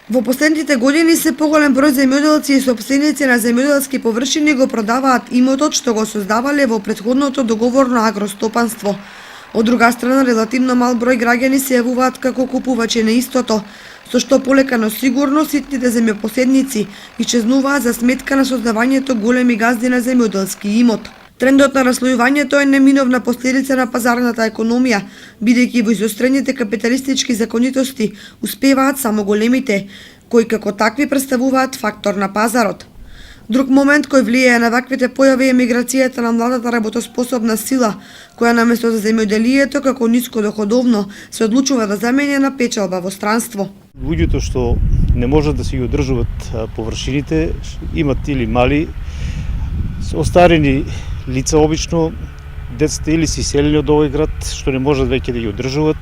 Во последните години се поголем број земјоделци и сопственици на земјоделски површини го продаваат имотот што го создавале во претходното договорно агростопанство. Од друга страна, релативно мал број граѓани се јавуваат како купувачи на истото, со што полека но сигурно ситните земјопоседници исчезнуваат за сметка на создавањето големи газди на земјоделски имот. Трендот на раслојувањето е неминовна последица на пазарната економија, бидејќи во изострените капиталистички законитости успеваат само големите, кои како такви представуваат фактор на пазарот. Друг момент кој влијае на ваквите појави е миграцијата на младата работоспособна сила, која наместо за земјоделието како нискодоходовно се одлучува да замени на печалба во странство. Луѓето што не можат да си ги одржуваат површините, имат или мали, остарени лица обично, децата или се иселени од овој град, што не можат веќе да ги одржуваат,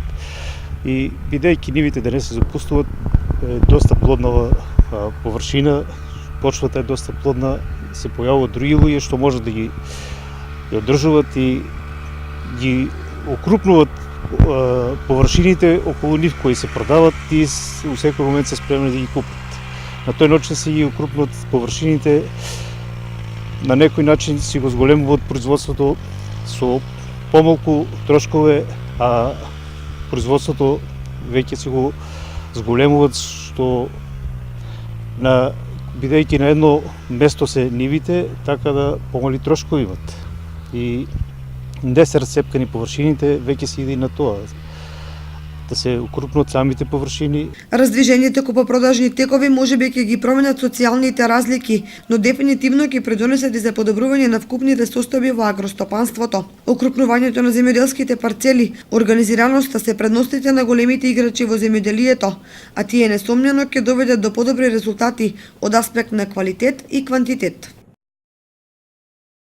и бидејќи нивите да не се запустуваат, доста плодна површина, почвата е доста плодна, се појавуваат други луѓе што можат да ги одржуваат и ги окрупнуваат површините околу нив кои се продават и у секој момент се спремни да ги купат. На тој начин се ги окрупнуваат површините, на некој начин си го зголемуваат производството со помалку трошкове, а производството веќе си го зголемуваат, што бидејќи на едно место се нивите, така да помали трошкови имат. И не се расцепкани површините, веќе се иде и на тоа, да се укрупнат самите површини. Раздвижењето купопродажни текови можеби ќе ги променат социјалните разлики, но дефинитивно ќе придонесат и за подобрување на вкупните состојби во агростопанството. Окрупнувањето на земјоделските парцели, организираноста се предностите на големите играчи во земјоделието, а тие несомнено ќе доведат до подобри резултати од аспект на квалитет и квантитет.